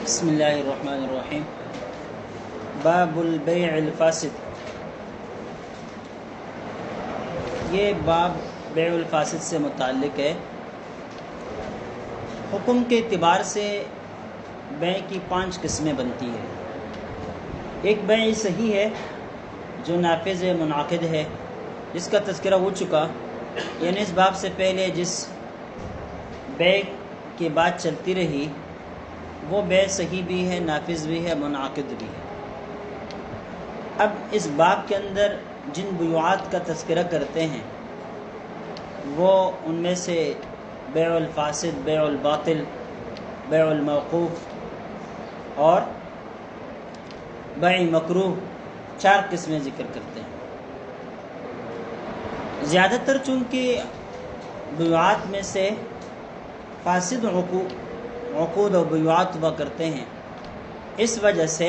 بسم اللہ الرحمن الرحیم۔ باب البیع الفاسد۔ یہ باب بیع الفاسد سے متعلق ہے۔ حکم کے اعتبار سے بیع کی 5 قسمیں بنتی ہے۔ ایک بیع صحیح ہے جو نافذ منعقد ہے، جس کا تذکرہ ہو چکا، یعنی اس باب سے پہلے جس بیع کی بات چلتی رہی وہ بیع صحیح بھی ہے، نافذ بھی ہے، منعقد بھی ہے۔ اب اس باب کے اندر جن بیوعات کا تذکرہ کرتے ہیں وہ ان میں سے بیع الفاسد، بیع الباطل، بیع الموقوف اور بیع مکروہ 4 قسمیں ذکر کرتے ہیں۔ زیادہ تر چونکہ بیوعات میں سے فاسد عقود و بیوعات ہوا کرتے ہیں، اس وجہ سے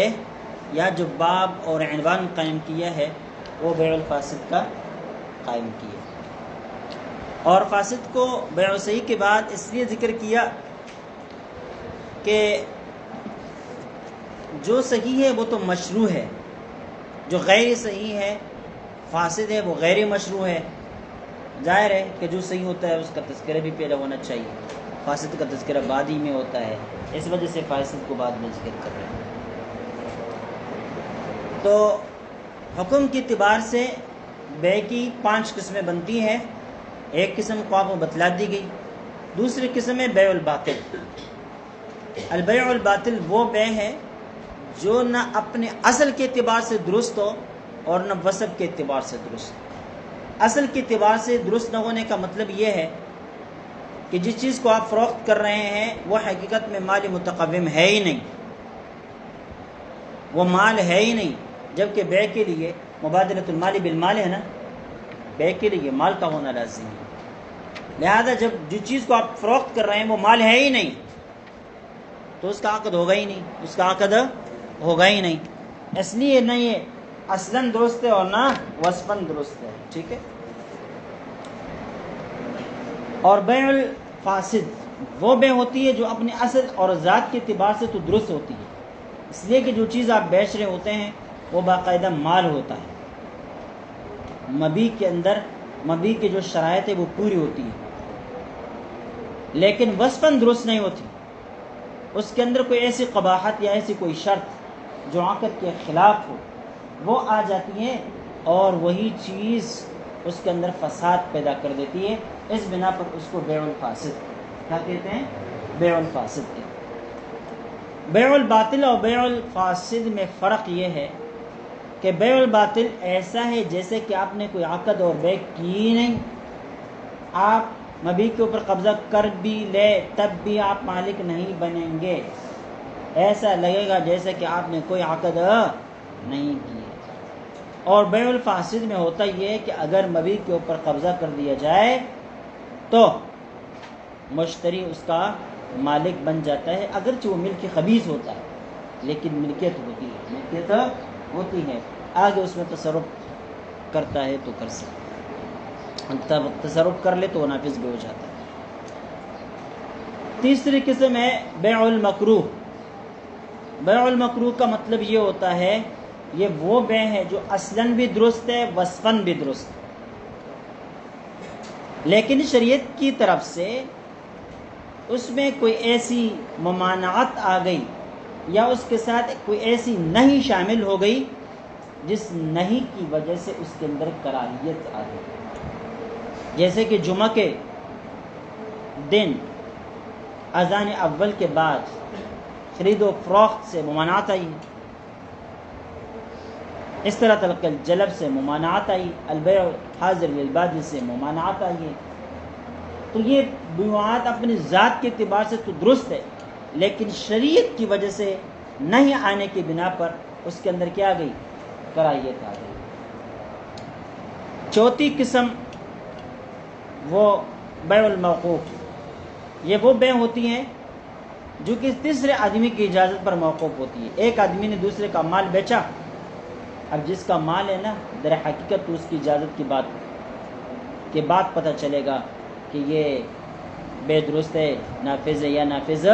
یا جو باب اور عنوان قائم کیا ہے وہ بیع الفاسد کا قائم کیا، اور فاسد کو بیع صحیح کے بعد اس لیے ذکر کیا کہ جو صحیح ہے وہ تو مشروع ہے، جو غیر صحیح ہے فاسد ہے وہ غیر مشروع ہے۔ ظاہر ہے کہ جو صحیح ہوتا ہے اس کا تذکرہ بھی پہلے ہونا چاہیے، فاسد کا تذکرہ بعد ہی میں ہوتا ہے، اس وجہ سے فاسد کو بعد میں ذکر کر رہے ہیں۔ تو حکم کے اعتبار سے بیع کی 5 قسمیں بنتی ہیں۔ ایک قسم کو آپ کو بتلا دی گئی۔ دوسری قسم ہے بیع الباطل۔ البیع الباطل وہ بیع ہے جو نہ اپنے اصل کے اعتبار سے درست ہو اور نہ وصف کے اعتبار سے درست ہو۔ اصل کے اعتبار سے درست نہ ہونے کا مطلب یہ ہے کہ جس چیز کو آپ فروخت کر رہے ہیں وہ حقیقت میں مال متقوم ہے ہی نہیں، وہ مال ہے ہی نہیں، جبکہ بیع کے لیے مبادلۃ المال بالمال ہے نا، بیع کے لیے مال کا ہونا لازم ہے۔ لہذا جب جس چیز کو آپ فروخت کر رہے ہیں وہ مال ہے ہی نہیں تو اس کا عقد ہوگا ہی نہیں، اس کا عقد ہوگا ہی نہیں۔ اس لیے نہ یہ اصلاً درست ہے اور نہ وصفاً درست ہے، ٹھیک ہے۔ اور بیع الفاسد وہ بیع ہوتی ہے جو اپنے اصل اور ذات کے اعتبار سے تو درست ہوتی ہے، اس لیے کہ جو چیز آپ بیچ رہے ہوتے ہیں وہ باقاعدہ مال ہوتا ہے، مبیع کے اندر مبیع کی جو شرائط ہے وہ پوری ہوتی ہے، لیکن وصفاً درست نہیں ہوتی، اس کے اندر کوئی ایسی قباحت یا ایسی کوئی شرط جو عقد کے خلاف ہو وہ آ جاتی ہے اور وہی چیز اس کے اندر فساد پیدا کر دیتی ہے۔ اس بنا پر اس کو بیع الفاسد کیا کہتے ہیں؟ بیع الفاسد کہتے ہیں۔ بیع الباطل اور بیع الفاسد میں فرق یہ ہے کہ بیع الباطل ایسا ہے جیسے کہ آپ نے کوئی عقد اور بیع کی نہیں، آپ مبیع کے اوپر قبضہ کر بھی لے تب بھی آپ مالک نہیں بنیں گے، ایسا لگے گا جیسے کہ آپ نے کوئی عقد نہیں کیا۔ اور بیع الفاسد میں ہوتا یہ ہے کہ اگر مبیع کے اوپر قبضہ کر دیا جائے تو مشتری اس کا مالک بن جاتا ہے، اگرچہ وہ ملک خبیث ہوتا ہے لیکن ملکیت ہوتی ہے، ملکیت ہوتی ہے، آگے اس میں تصرف کرتا ہے تو کر سکتا ہے، تصرف کر لے تو وہ نافذ بھی ہو جاتا ہے۔ تیسری قسم ہے بیع المکروہ۔ بیع المکروہ کا مطلب یہ ہوتا ہے یہ وہ بیع ہے جو اصلاً بھی درست ہے، وصفاً بھی درست ہے، لیکن شریعت کی طرف سے اس میں کوئی ایسی ممانعت آ گئی یا اس کے ساتھ کوئی ایسی نہیں شامل ہو گئی جس نہیں کی وجہ سے اس کے اندر کراہیت آ گئی، جیسے کہ جمعہ کے دن اذان اول کے بعد خرید و فروخت سے ممانعت آئی، اس طرح تلق الجلب سے ممانعت آئی، البیع حاضر للبادی سے ممانعت آئی ہے۔ تو یہ بیوعات اپنی ذات کے اعتبار سے تو درست ہے لیکن شریعت کی وجہ سے نہیں آنے کی بنا پر اس کے اندر کیا آ گئی؟ کراہیت آ گئی۔ چوتھی قسم وہ بیع الموقوف، یہ وہ بیع ہوتی ہیں جو کہ تیسرے آدمی کی اجازت پر موقوف ہوتی ہے۔ ایک آدمی نے دوسرے کا مال بیچا، اب جس کا مال ہے نا در حقیقت تو اس کی اجازت کی بات پتہ چلے گا کہ یہ بے درست ہے، نافذ ہے یا نافذ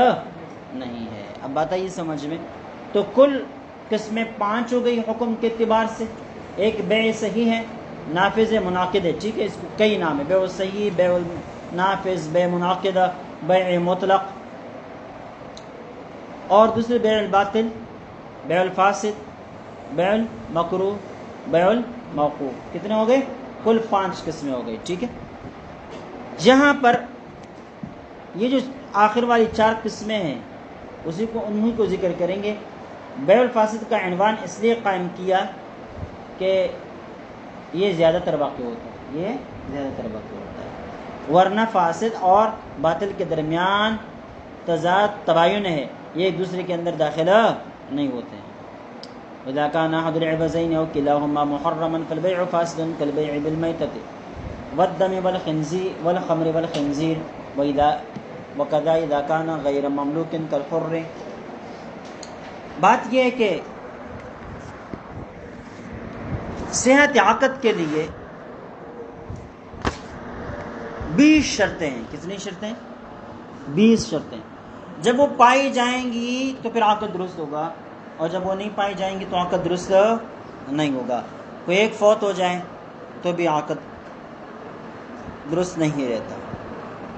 نہیں ہے۔ اب بات آئی سمجھ میں؟ تو کل قسمیں 5 ہو گئی حکم کے اعتبار سے. ایک بیع صحیح ہے، نافذ ہے، منعقد ہے. ٹھیک ہے، اس کو کئی نام ہے: بیع صحیح، بیع نافذ، بیع منعقدہ، بیع مطلق. اور دوسرے بیع الباطل، بیع الفاسد، بیع المکروہ، بیع الموقوف. کتنے ہو گئے؟ کل 5 قسمیں ہو گئی. ٹھیک ہے، یہاں پر یہ جو آخر والی 4 قسمیں ہیں انہی کو ذکر کریں گے. بیع الفاسد کا عنوان اس لیے قائم کیا کہ یہ زیادہ تر واقع ہوتا ہے، ورنہ فاسد اور باطل کے درمیان تضاد تباین ہے، یہ ایک دوسرے کے اندر داخلہ نہیں ہوتے ہیں. اذا كان احد العوزين او كلاهما محرما فالبيع فاسد كالبيع بالميتة والدم والخمر والخنزير وكذا اذا كان غير مملوك كالحر. بات یہ ہے کہ صحت عقد کے لیے 20 شرطیں ہیں. کتنی شرطیں؟ 20 شرطیں. جب وہ پائی جائیں گی تو پھر عقد درست ہوگا، اور جب وہ نہیں پائی جائیں گی تو عقد درست نہیں ہوگا. کوئی ایک فوت ہو جائے تو بھی عقد درست نہیں رہتا.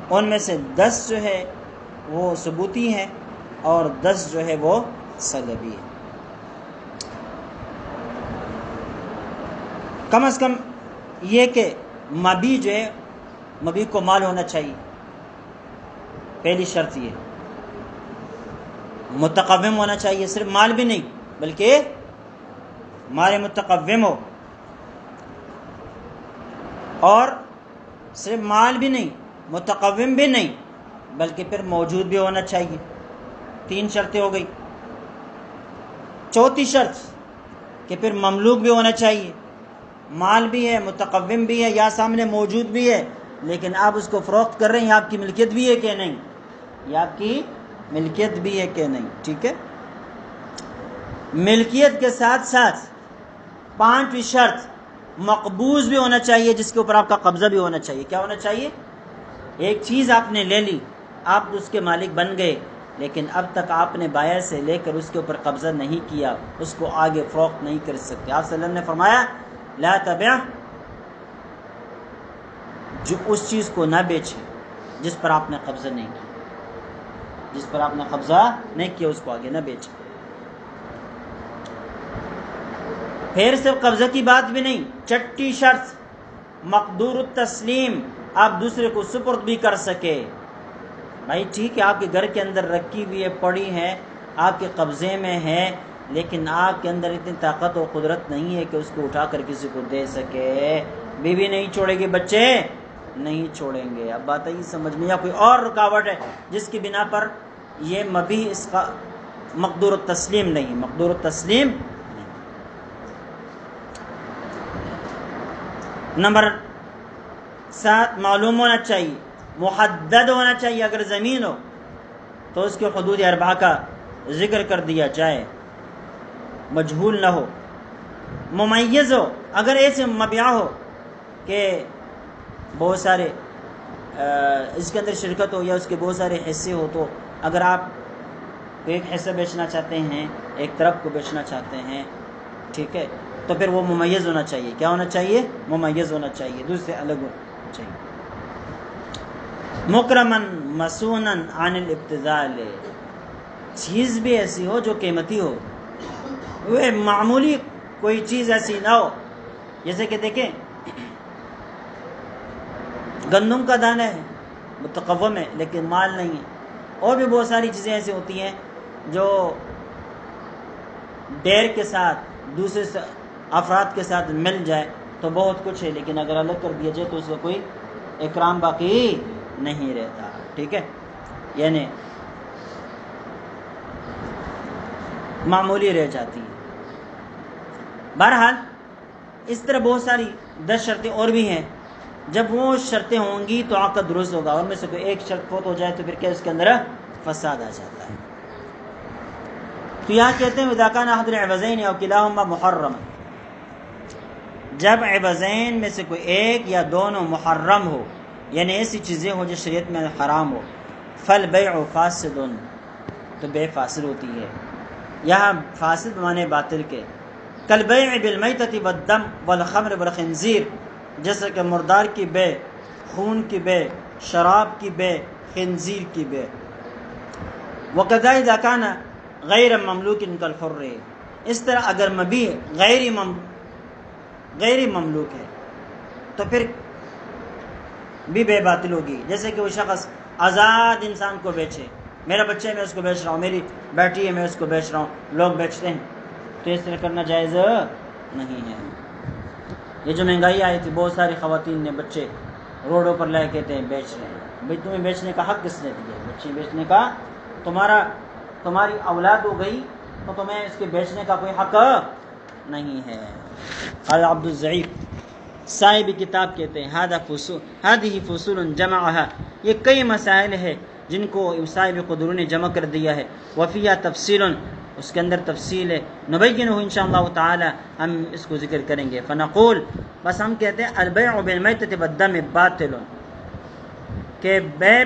ان میں سے 10 جو ہے وہ ثبوتی ہیں اور 10 جو ہے وہ سلبی ہے. کم از کم یہ کہ مبی جو ہے، مبی کو مال ہونا چاہیے. پہلی شرط یہ. متقوم ہونا چاہیے، صرف مال بھی نہیں بلکہ مال متقوم ہو. اور صرف مال بھی نہیں، متقوم بھی نہیں، بلکہ پھر موجود بھی ہونا چاہیے. 3 شرطیں ہو گئی. چوتھی شرط کہ پھر مملوک بھی ہونا چاہیے. مال بھی ہے، متقوم بھی ہے، یا سامنے موجود بھی ہے، لیکن آپ اس کو فروخت کر رہے ہیں، آپ کی ملکیت بھی ہے کہ نہیں، یا آپ کی ملکیت بھی ہے کہ نہیں. ٹھیک ہے، ملکیت کے ساتھ ساتھ 5ویں شرط مقبوض بھی ہونا چاہیے، جس کے اوپر آپ کا قبضہ بھی ہونا چاہیے. کیا ہونا چاہیے؟ ایک چیز آپ نے لے لی، آپ اس کے مالک بن گئے، لیکن اب تک آپ نے بائر سے لے کر اس کے اوپر قبضہ نہیں کیا، اس کو آگے فروخت نہیں کر سکتے. آپ صلی اللہ علیہ وسلم نے فرمایا لا تبع، جو اس چیز کو نہ بیچے جس پر آپ نے قبضہ نہیں کیا، جس پر آپ نے قبضہ نہیں کیا اس کو آگے نہ بیچے. پھر صرف قبضہ کی بات بھی نہیں. 6ٹھی شرط مقدور التسلیم، آپ دوسرے کو سپرد بھی کر سکے. بھائی ٹھیک ہے، آپ کے گھر کے اندر رکھی ہوئی ہے، پڑی ہے، آپ کے قبضے میں ہے، لیکن آپ کے اندر اتنی طاقت و قدرت نہیں ہے کہ اس کو اٹھا کر کسی کو دے سکے. بیوی نہیں چھوڑے گی، بچے نہیں چھوڑیں گے. اب بات آئی سمجھ میں؟ یا کوئی اور رکاوٹ ہے جس کی بنا پر یہ مبی اس کا مقدور التسلیم نہیں، مقدور التسلیم نہیں. نمبر 7 معلوم ہونا چاہیے، محدد ہونا چاہیے. اگر زمین ہو تو اس کے حدود 4 کا ذکر کر دیا جائے، مجہول نہ ہو. ممیز ہو، اگر ایسے مبیع ہو کہ بہت سارے اس کے اندر شرکت ہو یا اس کے بہت سارے حصے ہو، تو اگر آپ ایک حصہ بیچنا چاہتے ہیں، ایک طرف کو بیچنا چاہتے ہیں، ٹھیک ہے، تو پھر وہ ممیز ہونا چاہیے. کیا ہونا چاہیے؟ ممیز ہونا چاہیے، دوسرے الگ ہونا چاہیے. مکرمن مسونن عن الابتذال، چیز بھی ایسی ہو جو قیمتی ہو، وہ معمولی کوئی چیز ایسی نہ ہو. جیسے کہ دیکھیں گندم کا دانہ ہے، متقوم ہے، لیکن مال نہیں ہے. اور بھی بہت ساری چیزیں ایسی ہوتی ہیں جو ڈیر کے ساتھ دوسرے افراد کے ساتھ مل جائے تو بہت کچھ ہے، لیکن اگر الگ کر دیا جائے تو اس کا کوئی اکرام باقی نہیں رہتا. ٹھیک ہے، یعنی معمولی رہ جاتی ہے. بہرحال اس طرح بہت ساری 10 شرطیں اور بھی ہیں. جب وہ شرطیں ہوں گی تو عقد درست ہوگا. اور میں سے کوئی ایک شرط فوت ہو جائے تو پھر کیا اس کے اندر فساد آ جاتا ہے. تو یہاں کہتے ہیں اذا کان احد العوضین او کلاہما محرما، جب عوضین میں سے کوئی ایک یا دونوں محرم ہو، یعنی ایسی چیزیں ہو جو شریعت میں حرام ہو، فالبیع فاسد، تو بے فاسد ہوتی ہے۔ یہاں فاسد معنی باطل کے، کالبیع بالمیتۃ والدم والخمر والخنزیر، جیسے کہ مردار کی بے، خون کی بے، شراب کی بے، خنزیر کی بے۔ وکذا اذا کان غیر مملوک کالحر، اس طرح اگر مبیع غیر مملوک ہے تو پھر بھی بے باطل ہوگی۔ جیسے کہ وہ شخص آزاد انسان کو بیچے، میرا بچہ ہے میں اس کو بیچ رہا ہوں، میری بیٹی ہے میں اس کو بیچ رہا ہوں، لوگ بیچتے ہیں، تو اس طرح کرنا جائز نہیں ہے۔ یہ جو مہنگائی آئی تھی، بہت ساری خواتین نے بچے روڈوں پر لے کے تھے بیچ رہے ہیں۔ بھائی تمہیں بیچنے کا حق کس نے دیا؟ بچے بیچنے کا تمہاری اولاد ہو گئی تو تمہیں اس کے بیچنے کا کوئی حق نہیں ہے۔ عبد الضعیف صاحب کتاب کہتے ہیں هذه فصول جمعها، یہ کئی مسائل ہے جن کو صاحب قدروں نے جمع کر دیا ہے، وفیہ تفصیل، اس کے اندر تفصیل ہے، نبینہ انشاءاللہ تعالی، ہم اس کو ذکر کریں گے۔ فنقول، بس ہم کہتے ہیں البیع بالمیتۃ والدم باطل، کہ بے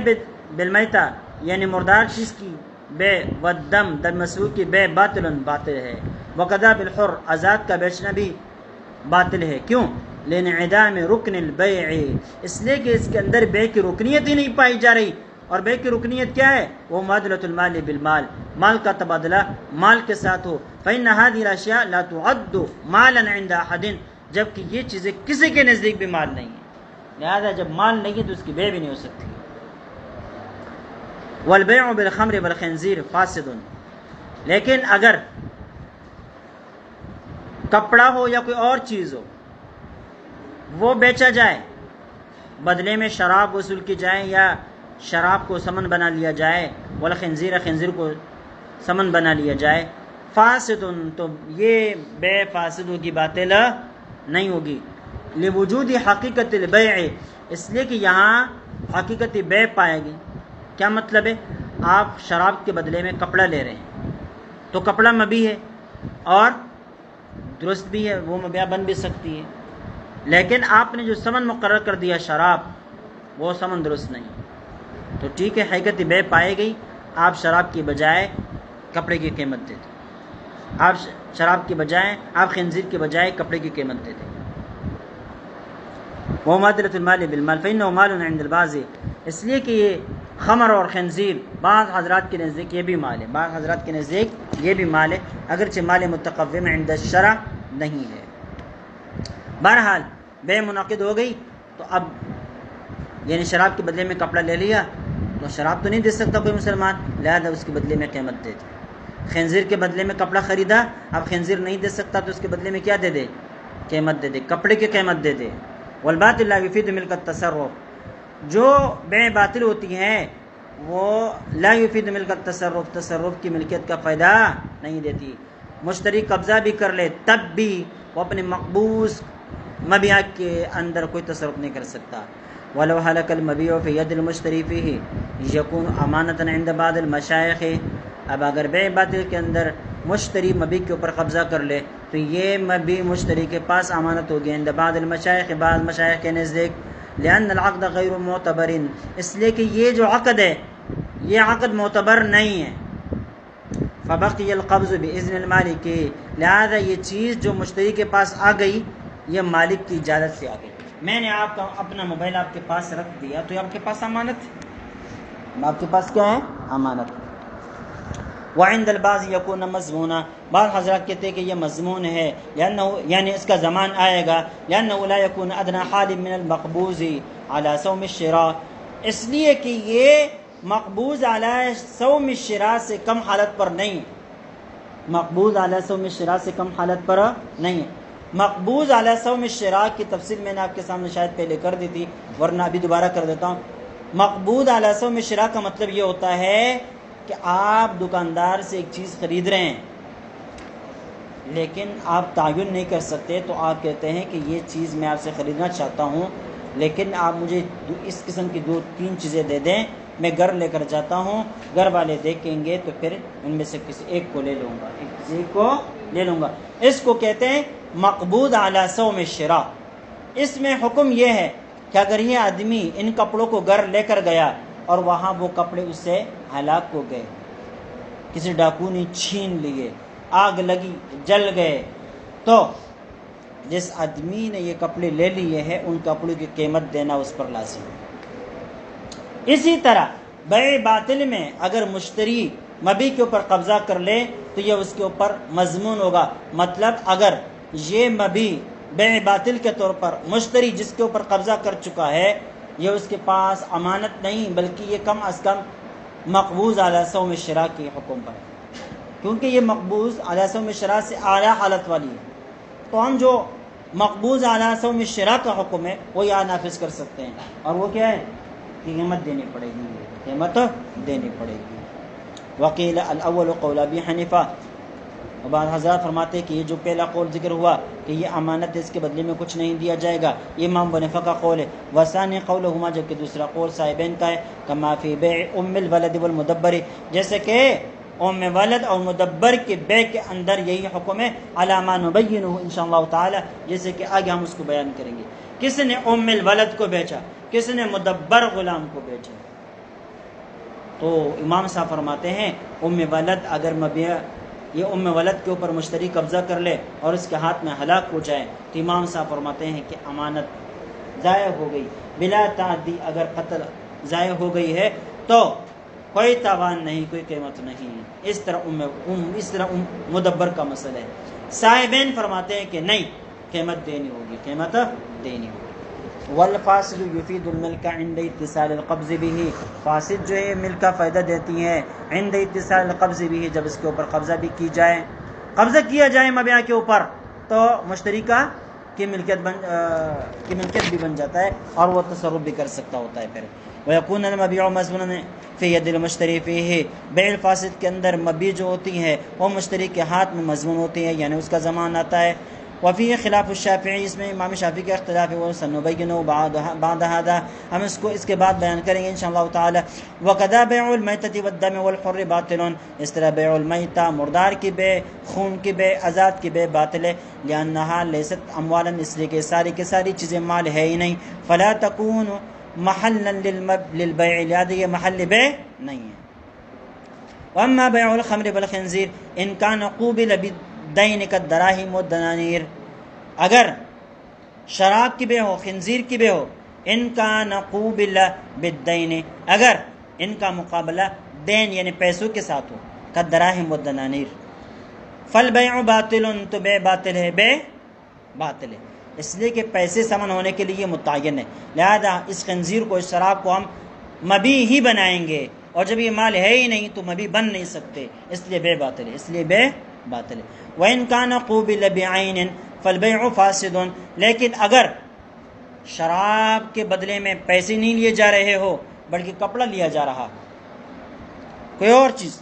بالمیتہ یعنی مردار چیز کی بے، والدم دم مسروق کی بے، باطل ہے۔ وقذا بالحر، آزاد کا بیچنا بھی باطل ہے۔ کیوں؟ لانعدام رکن البیع، اس لیے کہ اس کے اندر بے کی رکنیت ہی نہیں پائی جا رہی، اور بے کی رکنیت کیا ہے؟ وہ مبادلۃ المال بالمال، مال کا تبادلہ مال کے ساتھ ہو۔ فإن هذه الأشياء لا تعد مالا عند أحد، جبکہ یہ چیزیں کسی کے نزدیک بھی مال نہیں ہیں، لہذا جب مال نہیں ہے تو اس کی بے بھی نہیں ہو سکتی۔ والبيع بالخمر والخنزیر فاسد، لیکن اگر کپڑا ہو یا کوئی اور چیز ہو وہ بیچا جائے، بدلے میں شراب وصول کی جائے یا شراب کو سمن بنا لیا جائے، والخنزیر، خنزیر کو سمن بنا لیا جائے، فاسد، تو یہ بے فاسد ہوگی، باطل نہیں ہوگی۔ لوجود حقیقت البیع، اس لیے کہ یہاں حقیقت بے پائے گی۔ کیا مطلب ہے؟ آپ شراب کے بدلے میں کپڑا لے رہے ہیں تو کپڑا مبیع ہے اور درست بھی ہے، وہ مبیع بن بھی سکتی ہے، لیکن آپ نے جو ثمن مقرر کر دیا شراب، وہ ثمن درست نہیں، تو ٹھیک ہے، حقیقت بے پائے گئی، آپ شراب کی بجائے کپڑے کی قیمت دے دیں، آپ شراب کی بجائے، آپ خنزیر کی بجائے کپڑے کی قیمت دے دیں۔ ومبادلۃ المال بالمال فإنه مال عند البعض، اس لیے کہ یہ خمر اور خنزیر بعض حضرات کے نزدیک یہ بھی مال ہے، بعض حضرات کے نزدیک یہ بھی مال ہے، اگرچہ مال متقوم عند الشرع نہیں ہے۔ بہرحال بے منعقد ہو گئی، تو اب یعنی شراب کے بدلے میں کپڑا لے لیا تو شراب تو نہیں دے سکتا کوئی مسلمان، لہذا اس کے بدلے میں قیمت دے دے۔ خنزیر کے بدلے میں کپڑا خریدا، اب خنزیر نہیں دے سکتا تو اس کے بدلے میں کیا دے دے؟ قیمت دے دے، کپڑے کی قیمت دے دے۔ والباطل لا یفید ملک التصرف، جو بے باطل ہوتی ہیں وہ لا یفید ملک التصرف، تصرف کی ملکیت کا فائدہ نہیں دیتی۔ مشتری قبضہ بھی کر لے تب بھی وہ اپنے مقبوض مبیع کے اندر کوئی تصرف نہیں کر سکتا۔ ولو هلك المبيع في يد المشتري فيه يكون امانة عند بعض المشايخ، اب اگر بے باطل کے اندر مشتری مبیع کے اوپر قبضہ کر لے تو یہ مبیع مشتری کے پاس امانت ہوگی، عند بعض المشايخ، بعض مشائخ کے نزدیک، لأن العقد غیر معتبر، اس لیے کہ یہ جو عقد ہے یہ عقد معتبر نہیں ہے۔ فبقي القبض بإذن المالک، لہذا یہ چیز جو مشتری کے پاس آ گئی یہ مالک کی اجازت سے آ گئی۔ میں نے آپ کا اپنا موبائل آپ کے پاس رکھ دیا تو یہ آپ کے پاس امانت ہے، آپ کے پاس کیا ہے؟ امانت۔ وعند البعض یکون مضمونا، بعض حضرات کہتے ہیں کہ یہ مضمون ہے، یعنی اس کا زمان آئے گا، لأنه لا يكون ادنى حال من المقبوض على سوم الشراء، اس لیے کہ یہ مقبوض علی سوم الشراء سے کم حالت پر نہیں، مقبوض علی سوم الشراء سے کم حالت پر نہیں ہے۔ مقبوض علی سوم الشراء کی تفصیل میں نے آپ کے سامنے شاید پہلے کر دی تھی، ورنہ ابھی دوبارہ کر دیتا ہوں۔ مقبوض علی سوم الشراء کا مطلب یہ ہوتا ہے کہ آپ دکاندار سے ایک چیز خرید رہے ہیں لیکن آپ تعین نہیں کر سکتے، تو آپ کہتے ہیں کہ یہ چیز میں آپ سے خریدنا چاہتا ہوں لیکن آپ مجھے اس قسم کی 2-3 چیزیں دے دیں، میں گھر لے کر جاتا ہوں، گھر والے دیکھیں گے تو پھر ان میں سے کسی ایک کو لے لوں گا، کسی کو لے لوں گا۔ اس کو کہتے ہیں مقبوض علی سوم الشراء۔ اس میں حکم یہ ہے کہ اگر یہ آدمی ان کپڑوں کو گھر لے کر گیا اور وہاں وہ کپڑے اس سے ہلاک ہو گئے کسی ڈاکو نے چھین لیے، آگ لگی، جل گئے، تو جس آدمی نے یہ کپڑے لے لیے ہیں ان کپڑوں کی قیمت دینا اس پر لازم ہے۔ اسی طرح بیع باطل میں اگر مشتری مبیع کے اوپر قبضہ کر لے تو یہ اس کے اوپر مضمون ہوگا، مطلب اگر یہ مبیع بیع باطل کے طور پر مشتری جس کے اوپر قبضہ کر چکا ہے یہ اس کے پاس امانت نہیں بلکہ یہ کم از کم مقبوض علی سوم الشراء کے حکم پر ہے، کیونکہ یہ مقبوض علی سوم الشراء سے اعلیٰ حالت والی ہے، تو ہم جو مقبوض علی سوم الشراء کا حکم ہے وہ یہاں نافذ کر سکتے ہیں، اور وہ کیا ہے؟ قیمت دینی پڑے گی، قیمت دینی پڑے گی۔ وقیل الاول قول ابی حنیفہ، بعض حضرات فرماتے ہیں کہ یہ جو پہلا قول ذکر ہوا کہ یہ امانت ہے، اس کے بدلے میں کچھ نہیں دیا جائے گا، یہ امام ابو حنیفہ کا قول ہے۔ وثانی قولہما، جبکہ دوسرا قول صاحبین کا ہے، کما فی بیع ام الولد والمدبر، جیسے کہ ام ولد اور مدبر کے بیع کے اندر یہی حکم ہے، علی ما نبینہ انشاءاللہ تعالی، جیسے کہ آگے ہم اس کو بیان کریں گے۔ کس نے ام الولد کو بیچا، کس نے مدبر غلام کو بیچا؟ تو امام صاحب فرماتے ہیں ام ولد اگر مبیع، یہ ام ولد کے اوپر مشتری قبضہ کر لے اور اس کے ہاتھ میں ہلاک ہو جائے تو امام صاحب فرماتے ہیں کہ امانت ضائع ہو گئی بلا تعدی، اگر قتل ضائع ہو گئی ہے تو کوئی تاوان نہیں، کوئی قیمت نہیں، اس طرح مدبر کا مسئلہ ہے۔ صاحبین فرماتے ہیں کہ نہیں، قیمت دینی ہوگی، قیمت دینی ہوگی۔ والفاصل یفید الملک عند اتصال القبض به، فاسد جو ہے ملک کا فائدہ دیتی ہے عند اتصال القبض به، جب اس کے اوپر قبضہ بھی کی جائے، قبضہ کیا جائے مبیع کے اوپر تو مشتری کی ملکیت بھی بن جاتا ہے اور وہ تصرف بھی کر سکتا ہوتا ہے پھر۔ ويكون المبيع مضمونا في يد المشتري فيه، بیع فاسد کے اندر مبیع جو ہوتی ہے وہ مشتری کے ہاتھ میں مضمون ہوتی ہے، یعنی اس کا ضمان آتا ہے۔ وفی خلاف الشافعی، اس میں امام شافعی کا اختلاف ہے، وہ سنبینہ بعد هذا، ہم اس کو اس کے بعد بیان کریں گے انشاءاللہ تعالی۔ وقضا بیع المیتۃ والدم والحر باطل، اس طرح بیع المیتہ مردار کی بیع، خون کی بیع، آزاد کی بیع باطل ہے، لانها لیست اموالا، اس لیے کہ ساری کی ساری چیزیں مال ہے ہی نہیں، فلا تکون محلا للبیع، لہذا یہ محل بیع نہیں ہے۔ واما بیع الخمر والخنزیر ان کان قوبل بالدین کالدراہم والدنانیر، اگر شراب کی بیع ہو، خنزیر کی بیع ہو، ان کان قوبل بالدین، اگر ان کا مقابلہ دین یعنی پیسوں کے ساتھ ہو، کالدراہم والدنانیر، فالبیع باطل، تو بیع باطل ہے، بیع باطل ہے، اس لیے کہ پیسے ثمن ہونے کے لیے یہ متعین ہے، لہذا اس خنزیر کو، اس شراب کو ہم مبیع ہی بنائیں گے، اور جب یہ مال ہے ہی نہیں تو مبیع بن نہیں سکتے، اس لیے بیع باطل ہے، اس لیے بیع باطل ہے۔ وَإِن كَانَ قُوبِلَ بِعَيْنٍ فَالْبَيْعُ فَاسِدٌ، لیکن اگر شراب کے بدلے میں پیسے نہیں لیے جا رہے ہو بلکہ کپڑا لیا جا رہا، کوئی اور چیز،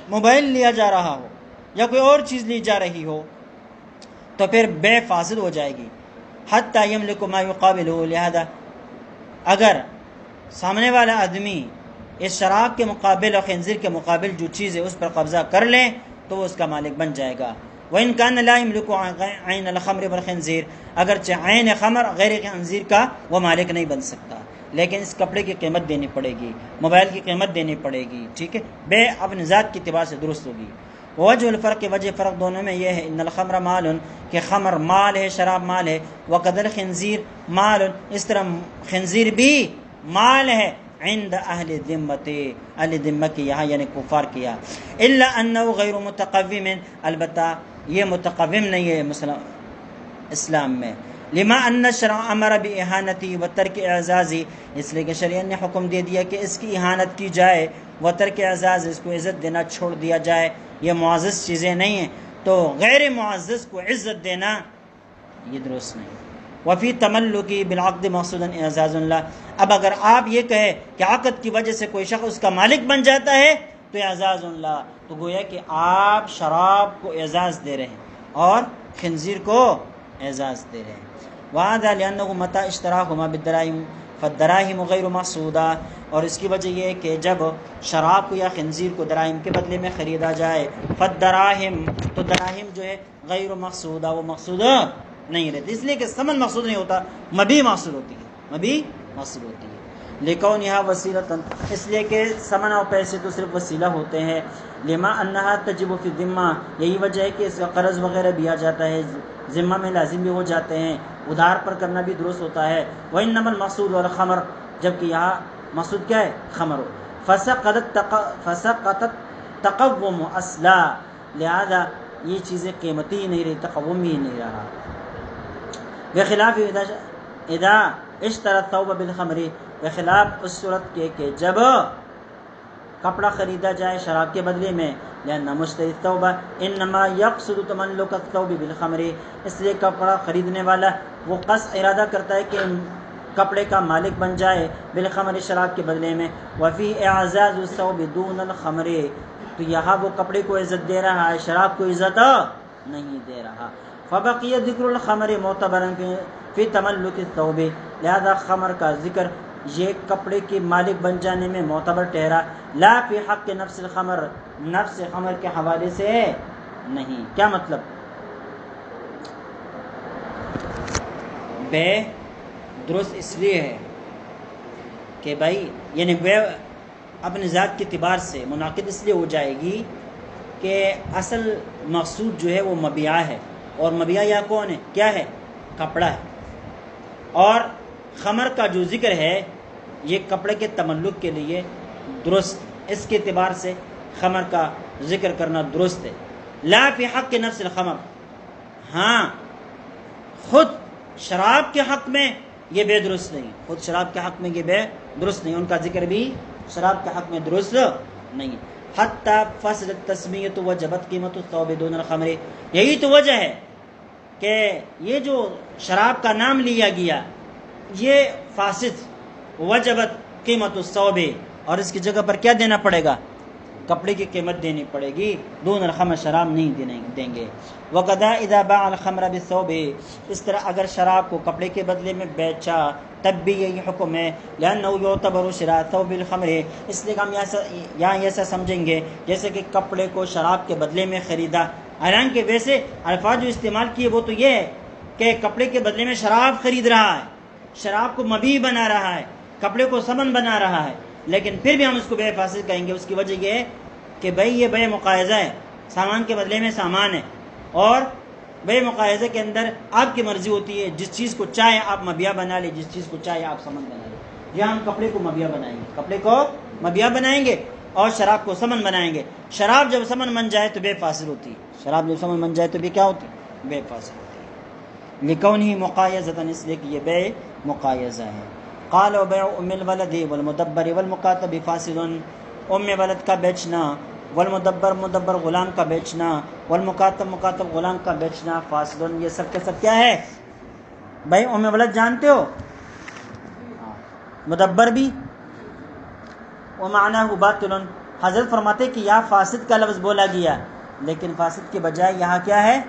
موبائل لیا جا رہا ہو یا کوئی اور چیز لی جا رہی ہو تو پھر بیع فاسد ہو جائے گی۔ حتی یملک ما یقابلہ، لہذا اگر سامنے والا آدمی اس شراب کے مقابل اور خنزیر کے مقابل جو چیز ہے اس پر قبضہ کر لے تو وہ اس کا مالک بن جائے گا۔ وَإِن كَانَ لَا يَمْلِكُ عَيْنَ الْخَمْرِ وَالْخِنزِيرِ، اگرچہ عین خمر غیر خنزیر کا وہ مالک نہیں بن سکتا، لیکن اس کپڑے کی قیمت دینی پڑے گی، موبائل کی قیمت دینی پڑے گی، ٹھیک ہے، بیع اپنے ذات کی اعتبار سے درست ہوگی۔ وجہ الفرق، وجہ فرق دونوں میں یہ ہے، ان الخمر مال، کہ خمر مال ہے، شراب مال ہے، وقد الخنزیر مال، اس طرح خنزیر بھی مال ہے، عند اہل ذمت، اہل ذمت کی یہاں یعنی کفار کیا، الا انہ غیر متقوم، البتہ یہ متقوم نہیں ہے اسلام میں، لما ان الشرع امر باہانتی و ترک اعزازی، اس لیے کہ شریعت نے حکم دے دیا کہ اس کی اہانت کی جائے، و ترک اعزاز، اس کو عزت دینا چھوڑ دیا جائے، یہ معزز چیزیں نہیں ہیں تو غیر معزز کو عزت دینا یہ درست نہیں۔ وفی تملکی بالعقد مقصودا اعزاز اللہ، اب اگر آپ یہ کہے کہ عقد کی وجہ سے کوئی شخص اس کا مالک بن جاتا ہے تو اعزاز اللہ، تو گویا کہ آپ شراب کو اعزاز دے رہے ہیں اور خنزیر کو اعزاز دے رہے ہیں۔ وَهَذَا لِأَنَّهُ مَتَى اشْتَرَاهُمَا بِالدَّرَاهِمِ فَالدَّرَاهِمُ غَيْرُ مَقْصُودَةٍ، اور اس کی وجہ یہ ہے کہ جب شراب کو یا خنزیر کو دراہم کے بدلے میں خریدا جائے، فَالدَّرَاهِمُ، تو دراہم جو ہے غیر مقصودہ، وہ مقصود نہیں رہتی، اس لیے کہ ثمن مقصود نہیں ہوتا، مبیع مقصود ہوتی ہے، مبیع مقصود ہوتی ہے۔ لکونہا وسیلۃ، اس لیے کہ ثمن اور پیسے تو صرف وسیلہ ہوتے ہیں، لما انہا تجب فی الذمہ، یہی وجہ ہے کہ اس کا قرض وغیرہ بھی آ جاتا ہے، ذمہ میں لازم بھی ہو جاتے ہیں، ادھار پر کرنا بھی درست ہوتا ہے۔ وانما المقصود والخمر، جبکہ یہاں مقصود کیا ہے؟ خمر۔ فسقطت تقوم اصلا، لہذا یہ چیزیں قیمتی ہی نہیں رہی، تقوم ہی نہیں رہا۔ بخلاف اذا اشترى الثوب بالخمر، بخلاف اس صورت کے کہ جب کپڑا خریدا جائے شراب کے بدلے میں، لأن مشتری الثوب انما يقصد تملك الثوب بالخمر، اس لیے کپڑا خریدنے والا وہ قصد ارادہ کرتا ہے کہ کپڑے کا مالک بن جائے، بالخمر شراب کے بدلے میں، وفي اعزاز الثوب دون الخمر، تو یہاں وہ کپڑے کو عزت دے رہا ہے، شراب کو عزت نہیں دے رہا۔ فبقي ذکر الخمر معتبرا فی تملک الثوب، لہذا خمر کا ذکر یہ کپڑے کے مالک بن جانے میں معتبر ٹھہرا، لا فی حق نفس الخمر، نفس خمر کے حوالے سے نہیں۔ کیا مطلب؟ بے درست اس لیے ہے کہ بھائی یعنی بے اپنے ذات کے اعتبار سے منعقد اس لیے ہو جائے گی کہ اصل مقصود جو ہے وہ مبیع ہے، اور مبیع یا کون ہے؟ کیا ہے؟ کپڑا ہے، اور خمر کا جو ذکر ہے یہ کپڑے کے تملک کے لیے درست، اس کے اعتبار سے خمر کا ذکر کرنا درست ہے۔ لا فی حق نفس الخمر، ہاں خود شراب کے حق میں یہ بے درست نہیں، خود شراب کے حق میں یہ بے درست نہیں، ان کا ذکر بھی شراب کے حق میں درست نہیں۔ حتی فسد التسمیۃ وجبت قیمت الثوب دون الخمر، یہی تو وجہ ہے کہ یہ جو شراب کا نام لیا گیا یہ فاسد، وجبت قیمت الثوب، اور اس کی جگہ پر کیا دینا پڑے گا؟ کپڑے کی قیمت دینی پڑے گی، دون الخمر شراب نہیں دیں گے۔ وقدا اذا باع الخمر بالثوب، اس طرح اگر شراب کو کپڑے کے بدلے میں بیچا تب بھی یہی حکم ہے، لأنه يعتبر شراء ثوب الخمر، اس لیے ہم یہاں ایسا سمجھیں گے جیسے کہ کپڑے کو شراب کے بدلے میں خریدا، حالانکہ ویسے الفاظ جو استعمال کیے وہ تو یہ ہے کہ کپڑے کے بدلے میں شراب خرید رہا ہے، شراب کو مبیع بنا رہا ہے، کپڑے کو ثمن بنا رہا ہے، لیکن پھر بھی ہم اس کو بے فاسد کہیں گے۔ اس کی وجہ یہ ہے کہ بھئی یہ بے مقایضہ ہے، سامان کے بدلے میں سامان ہے، اور بے مقایضے کے اندر آپ کی مرضی ہوتی ہے، جس چیز کو چاہے آپ مبیع بنا لیں، جس چیز کو چاہے آپ ثمن بنا لیں۔ یہاں ہم کپڑے کو مبیع بنائیں گے، کپڑے کو مبیع بنائیں گے اور شراب کو ثمن بنائیں گے۔ شراب جب ثمن بن جائے تو بے فاسد ہوتی ہے، شراب جب ثمن بن جائے تو بھی کیا ہوتی ہے؟ بے فاسد ہوتی ہے۔ لکونہ مقایضۃ، اس لیے کہ یہ بے مقایضہ ہے۔ قال وبيع ام الولد والمدبر والمكاتب فاسد، ام ولد کا بیچنا، والمدبر مدبر غلام کا بیچنا، والمکاتب مکاتب غلام کا بیچنا فاسد، یہ سب کے سب کیا ہے؟ بھائی ام ولد جانتے ہو، مدبر بھی، ومعناه باطل، حضرت فرماتے کہ یہاں فاسد کا لفظ بولا گیا لیکن فاسد کے بجائے یہاں کیا ہے؟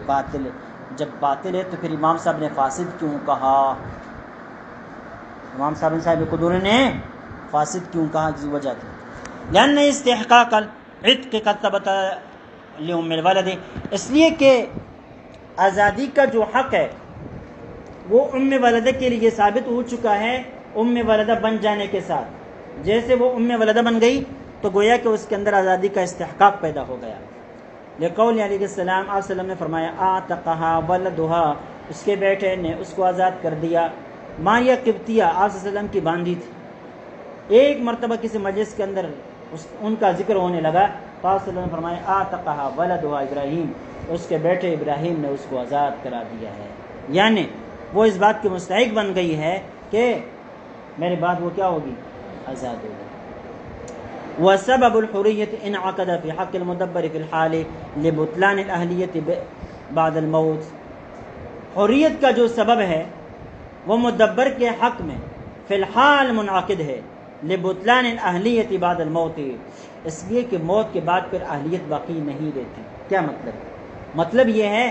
باطل ہے۔ جب باطل ہے تو پھر امام صاحب نے فاسد کیوں کہا؟ امام صاحب قدور نے فاسد کیوں کہا؟ کی وجہ تھی لأن استحقاق العتق قد ثبت لأم الولد، اس لیے کہ آزادی کا جو حق ہے وہ ام ولدہ کے لیے ثابت ہو چکا ہے ام ولدہ بن جانے کے ساتھ۔ جیسے وہ ام ولدہ بن گئی تو گویا کہ اس کے اندر آزادی کا استحقاق پیدا ہو گیا۔ لقول علیہ السلام، آپ وسلم نے فرمایا اعتقها ولدها، اس کے بیٹے نے اس کو آزاد کر دیا۔ ماریہ قبطیہ آپ وسلم کی باندھی تھی، ایک مرتبہ کسی مجلس کے اندر ان کا ذکر ہونے لگا تو آپ وسلم نے فرمایا اعتقها ولدها ابراہیم، اس کے بیٹے ابراہیم نے اس کو آزاد کرا دیا ہے، یعنی وہ اس بات کی مستحق بن گئی ہے کہ میرے بعد وہ کیا ہوگی؟ آزاد ہوگی۔ وسبب الحریت انعقد فی حق المدبر فی الحال لبطلان الاہلیت بعد الموت، حریت کا جو سبب ہے وہ مدبر کے حق میں فی الحال منعقد ہے، لبطلان الاہلیت بعد الموت، اس لیے کہ موت کے بعد پھر اہلیت باقی نہیں رہتی۔ کیا مطلب؟ مطلب یہ ہے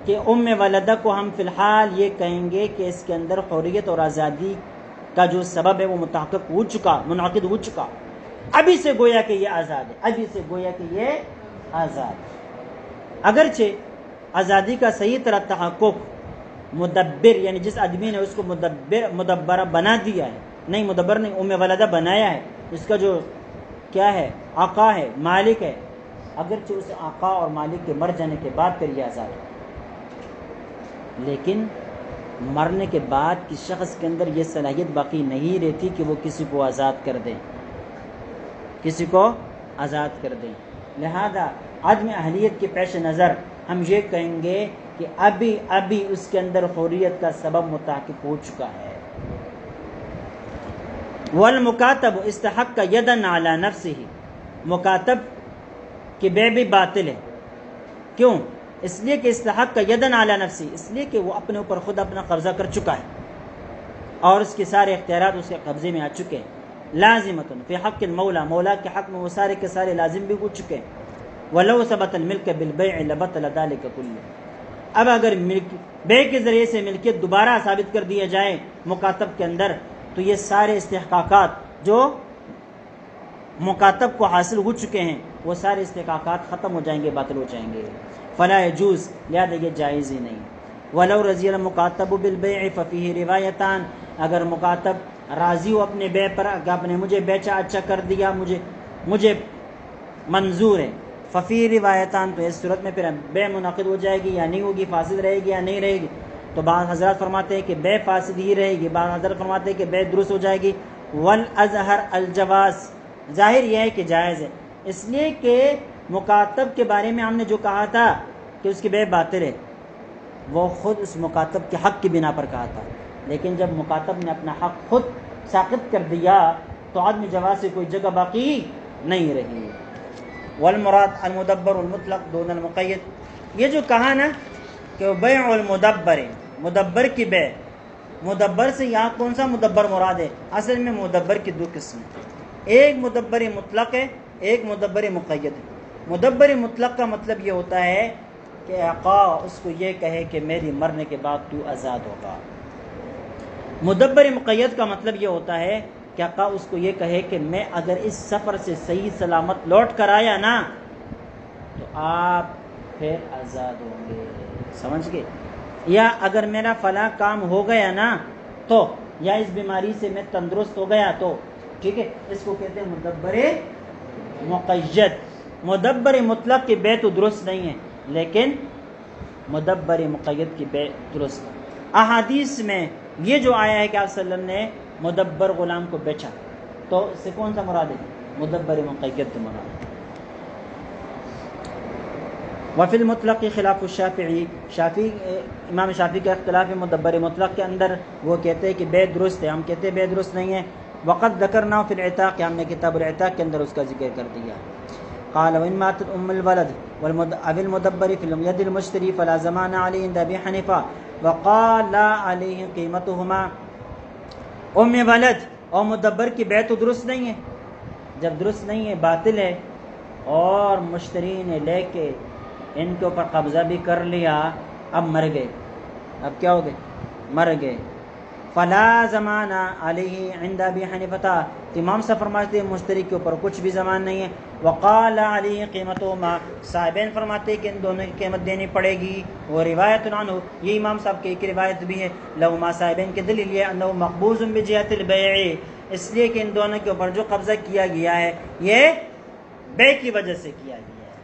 کہ ام ولدہ کو ہم فی الحال یہ کہیں گے کہ اس کے اندر حریت اور آزادی کا جو سبب ہے وہ متحقق ہو چکا، منعقد ہو چکا، ابھی سے گویا کہ یہ آزاد ہے، ابھی سے گویا کہ یہ آزاد ہے۔ اگرچہ آزادی کا صحیح طرح تحقق مدبر، یعنی جس آدمی نے اس کو مدبرہ بنا دیا ہے نہیں مدبر نہیں، ام ولدہ بنایا ہے، اس کا جو کیا ہے آقا ہے، مالک ہے، اگرچہ اس آقا اور مالک کے مر جانے کے بعد پھر یہ آزاد ہے، لیکن مرنے کے بعد کسی شخص کے اندر یہ صلاحیت باقی نہیں رہتی کہ وہ کسی کو آزاد کر دیں، کسی کو آزاد کر دیں۔ لہذا عدم اہلیت کے پیش نظر ہم یہ کہیں گے کہ ابھی اس کے اندر حریت کا سبب متحقق ہو چکا ہے۔ والمکاتب استحق یدن علی نفسہ، مکاتب کی بے بھی باطل ہے، کیوں؟ اس لیے کہ استحق یدن علی نفسہ، اس لیے کہ وہ اپنے اوپر خود اپنا قبضہ کر چکا ہے اور اس کے سارے اختیارات اس کے قبضے میں آ چکے ہیں۔ لازمۃ فی حق المولا، مولا کے حق میں وہ سارے کے سارے لازم بھی ہو چکے ہیں۔ ولو ثبت الملک بالبیع لبطل ذلک کلہ، اب اگر بے کے ذریعے سے ملکیت دوبارہ ثابت کر دیا جائے مکاتب کے اندر، تو یہ سارے استحقاقات جو مکاتب کو حاصل ہو چکے ہیں وہ سارے استحقاقات ختم ہو جائیں گے، باطل ہو جائیں گے۔ فلا یجوز، لہذا یہ جائز ہی نہیں۔ ولو رضی المکاتب بالبیع ففیہ روایتان، اگر مکاتب راضی ہو اپنے بے پر کہ آپ نے مجھے بیچا، اچھا کر دیا، مجھے منظور ہے، ففی روایتان، تو اس صورت میں پھر بے منعقد ہو جائے گی یا نہیں ہوگی، فاسد رہے گی یا نہیں رہے گی؟ تو بعض حضرات فرماتے ہیں کہ بے فاسد ہی رہے گی، بعض حضرات فرماتے ہیں کہ بے درست ہو جائے گی۔ والازہر الجواز، ظاہر یہ ہے کہ جائز ہے، اس لیے کہ مکاتب کے بارے میں ہم نے جو کہا تھا کہ اس کی بے باطل ہے، وہ خود اس مکاتب کے حق کی بنا پر کہا تھا، لیکن جب مکاتب نے اپنا حق خود ساقط کر دیا تو عدم جواز سے کوئی جگہ باقی نہیں رہی۔ والمراد المدبر المطلق دون المقید، یہ جو کہا نا کہ بیع المدبر، مدبر کی بے، مدبر سے یہاں کون سا مدبر مراد ہے؟ اصل میں مدبر کی دو قسم، ایک مدبر مطلق ہے، ایک مدبر مقید ہے۔ مدبر مطلق کا مطلب یہ ہوتا ہے کہ آقا اس کو یہ کہے کہ میری مرنے کے بعد تو آزاد ہوگا۔ مدبر مقید کا مطلب یہ ہوتا ہے کہ آقا اس کو یہ کہے کہ میں اگر اس سفر سے صحیح سلامت لوٹ کر آیا نا تو آپ پھر آزاد ہوں گے، سمجھ گئے؟ یا اگر میرا فلاں کام ہو گیا نا تو، یا اس بیماری سے میں تندرست ہو گیا تو، ٹھیک ہے، اس کو کہتے ہیں مدبر مقید۔ مدبر مطلق کی بے تو درست نہیں ہے، لیکن مدبر مقید کی بے درست۔ احادیث میں یہ جو آیا ہے کہ آپ صلی اللہ علیہ وسلم نے مدبر غلام کو بیچا، تو اس سے کون سا مراد ہے؟ مدبر مقید مراد ہے۔ وفی المطلق خلاف الشافعی، امام شافعی کا اختلاف ہے مدبر مطلق کے اندر، وہ کہتے ہیں کہ بے درست ہے، ہم کہتے ہیں بے درست نہیں ہے۔ وقد ذکرنا فی العتاق، ہم نے کتاب العتاق کے اندر اس کا ذکر کر دیا۔ قال وان ماتت ام الولد اب المدبر فی ید المشتری فلا زمان علیہ عند ابی حنیفہ وقال لا علیہ قیمتہما، ام ولد اور مدبر کی بے تو درست نہیں ہے، جب درست نہیں ہے باطل ہے، اور مشتری نے لے کے ان کے اوپر قبضہ بھی کر لیا، اب مر گئے، اب کیا ہو گئے؟ مر گئے۔ فلا زمان علیہ عند ابی حنیفہ، امام صاحب فرماتے ہیں مشتری کے اوپر کچھ بھی زمان نہیں ہے۔ وقال علیہ قیمتہما، صاحبین فرماتے ہیں کہ ان دونوں کی قیمت دینی پڑے گی۔ وہ روایت عنہ، یہ امام صاحب کی ایک روایت بھی ہے، لہما، صاحبین کے دلیل یہ انہ مقبوض بجہت البیع، اس لیے کہ ان دونوں کے اوپر جو قبضہ کیا گیا ہے یہ بے کی وجہ سے کیا گیا ہے،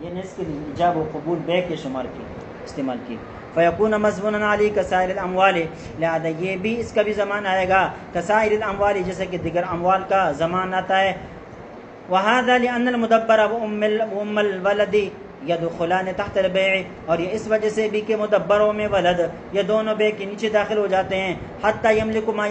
یہ اس کے لیے ایجاب و قبول بے کے شمار کی استعمال کی۔ فیکون مضمونا علی کسائر الاموال، لہذا یہ بھی اس کا بھی زمان آئے گا کسائر الاموال، جیسے کہ دیگر اموال کا زمان آتا ہے۔ وہذا لأن المدبر وام الولد یدخلان تحت البیع، اور یہ اس وجہ سے بھی کہ مدبر و ام ولد یہ دونوں بے کے نیچے داخل ہو جاتے ہیں۔ حتی یملک ما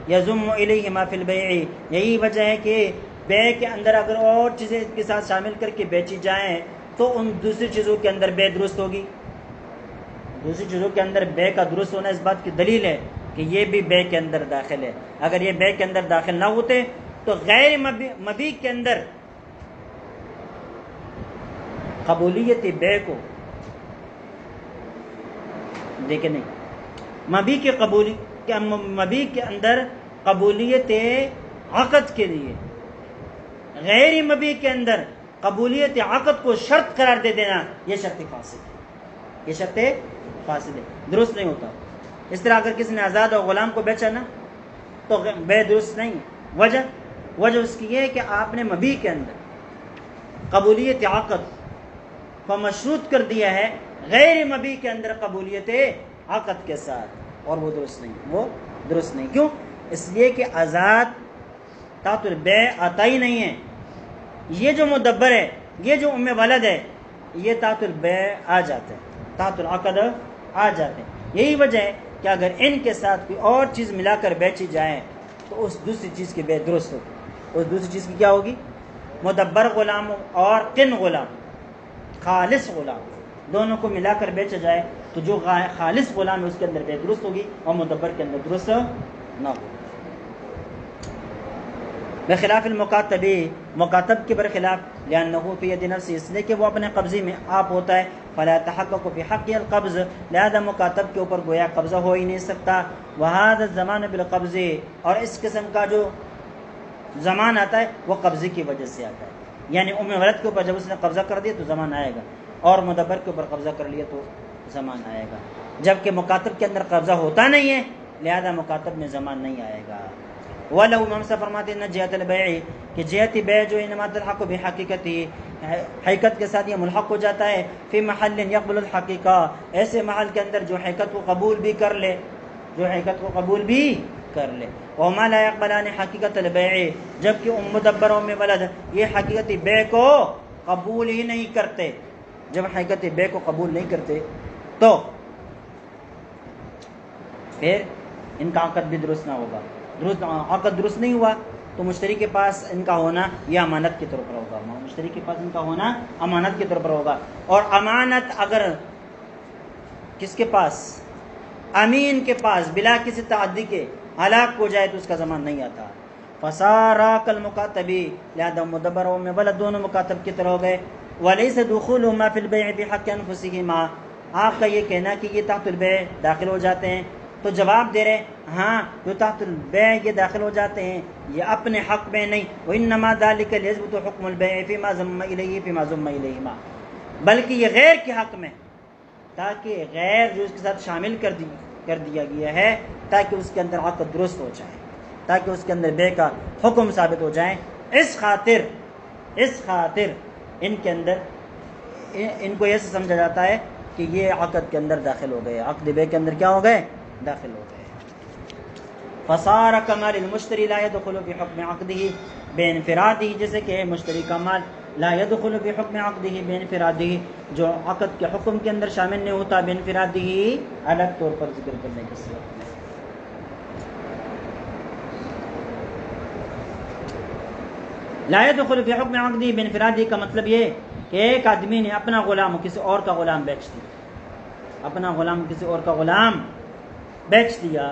یضم الیہ ما فی البیع، یہی وجہ ہے کہ بے کے اندر اگر اور چیزیں کے ساتھ شامل کر کے بیچی جائیں تو ان دوسری چیزوں کے اندر بے درست ہوگی۔ دوسری چیزوں کے اندر بے کا درست ہونا اس بات کی دلیل ہے کہ یہ بھی بے کے اندر داخل ہے۔ اگر یہ بے کے اندر داخل نہ ہوتے تو غیر مبیع کے اندر قبولیت بے کو دیکھیں نہیں، مبیع کے اندر قبولیت عقد کے لیے، غیر مبیع کے اندر قبولیت عقد کو شرط قرار دے دینا، یہ شرط فاسد ہے، یہ شرط فاسد ہے، درست نہیں ہوتا۔ اس طرح اگر کسی نے آزاد اور غلام کو بیچا نا تو بے درست نہیں. وجہ اس کی یہ ہے کہ آپ نے مبی کے اندر قبولیت عقد کو مشروط کر دیا ہے غیر مبی کے اندر قبولیت عقد کے ساتھ, اور وہ درست نہیں. کیوں؟ اس لیے کہ آزاد تحت البیع آتا ہی نہیں ہے. یہ جو مدبر ہے, یہ جو ام ولد ہے, یہ تحت البیع آ جاتے ہیں, تحت العقد آ جاتے ہیں. یہی وجہ ہے کہ اگر ان کے ساتھ کوئی اور چیز ملا کر بیچی جائے تو اس دوسری چیز کی بے درست ہوگی. اس دوسری چیز کی کیا ہوگی؟ مدبر غلام اور قن غلام, خالص غلام, دونوں کو ملا کر بیچا جائے تو جو خالص غلام ہے اس کے اندر بے درست ہوگی اور مدبر کے اندر درست نہ ہوگی. بخلاف المکاتبی, مکاتب کے برخلاف, لأنه فی ید نفسی, اس لیے کہ وہ اپنے قبضے میں آپ ہوتا ہے, فلا يتحقق فی حق القبض, لہذا مکاتب کے اوپر گویا قبضہ ہو ہی نہیں سکتا. وهذا الزمان بالقبض, اور اس قسم کا جو زمان آتا ہے وہ قبضے کی وجہ سے آتا ہے. یعنی ام ولد کے اوپر جب اس نے قبضہ کر دیا تو زمان آئے گا, اور مدبر کے اوپر قبضہ کر لیا تو زمان آئے گا. جبکہ مکاتب کے اندر قبضہ ہوتا نہیں ہے, لہذا مکاتب میں زمان نہیں آئے گا. وَلَوْ امام صاحب فرماتے ہیں جہت البیع, کہ جہت بیع جو انما تلحق بحقیقتی, حقیقت کے ساتھ یہ ملحق ہو جاتا ہے, فی محل یقبل الحقیقہ, ایسے محل کے اندر جو حقیقت کو قبول بھی کر لے, وما لا يقبلان حقیقت البیع, جبکہ مدبر میں ولد یہ حقیقت بیع کو قبول ہی نہیں کرتے. جب حقیقت بیع کو قبول نہیں کرتے تو پھر ان کا عقد بھی درست نہ ہوگا. عقد درست نہیں ہوا تو مشتری کے پاس ان کا ہونا یہ امانت کے طور پر ہوگا, مشتری کے پاس ان کا ہونا امانت کے طور پر ہوگا. اور امانت اگر کس کے پاس؟ امین کے پاس بلا کسی تعدی کے ہلاک ہو جائے تو اس کا زمان نہیں آتا. فصارا کالمکاتبی, لہذا مدبر و ولد دونوں مکاتب کی طرح ہو گئے. ولیس دخولهما فی البیع بحق انفسهما, آپ کا یہ کہنا کہ یہ تحت البیع داخل ہو جاتے ہیں, تو جواب دے رہے ہاں جو تحت البیع یہ داخل ہو جاتے ہیں یہ اپنے حق میں نہیں. وانما ذلک لیثبت حکم البیع فیما ضم الیہ فیما ضم الیہما, بلکہ یہ غیر کے حق میں, تاکہ غیر جو اس کے ساتھ شامل کر دیا گیا ہے تاکہ اس کے اندر عقد درست ہو جائے, تاکہ اس کے اندر بے کا حکم ثابت ہو جائے. اس خاطر ان کے اندر ان کو ایسے سمجھا جاتا ہے کہ یہ عقد کے اندر داخل ہو گئے, عقد بے کے اندر کیا ہو گئے؟ داخل ہو گئے. فصار کمال المشتری لا يدخل بحکم عقده بانفرادہ, جیسے کہ مشتری کا مال لا يدخل بحکم عقده بانفرادہ, جو عقد کے حکم کے اندر شامل نہیں ہوتا بانفرادہ, الگ طور پر ذکر کرنے کی صورت میں. لا يدخل بحکم عقده بانفرادہ کا مطلب یہ کہ ایک آدمی نے اپنا غلام کسی اور کا غلام بیچ دیا, اپنا غلام کسی اور کا غلام بیچ دیا,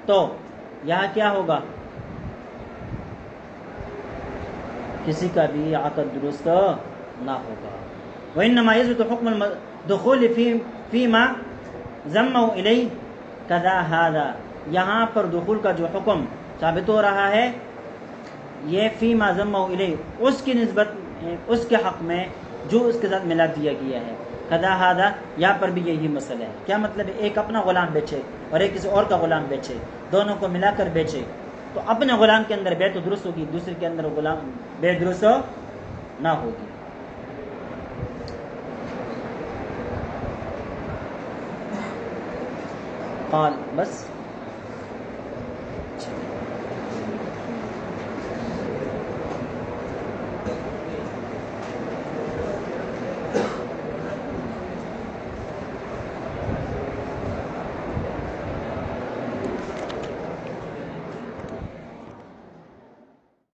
تو یہاں کیا ہوگا؟ کسی کا بھی عقد درست نہ ہوگا. وانما يثبت حکم الدخول فيما ضمه الیہ کذا هذا, یہاں پر دخول کا جو حکم ثابت ہو رہا ہے یہ فیما ضمه الیہ, اس کی نسبت اس کے حق میں جو اس کے ساتھ ملا دیا گیا ہے. کذا هذا, یہاں پر بھی یہی مسئلہ ہے. کیا مطلب ہے؟ ایک اپنا غلام بیچے اور ایک کسی اور کا غلام بیچے, دونوں کو ملا کر بیچے تو اپنے غلام کے اندر بے تو درست ہوگی, دوسرے کے اندر غلام بے درست نہ ہوگی. قال بس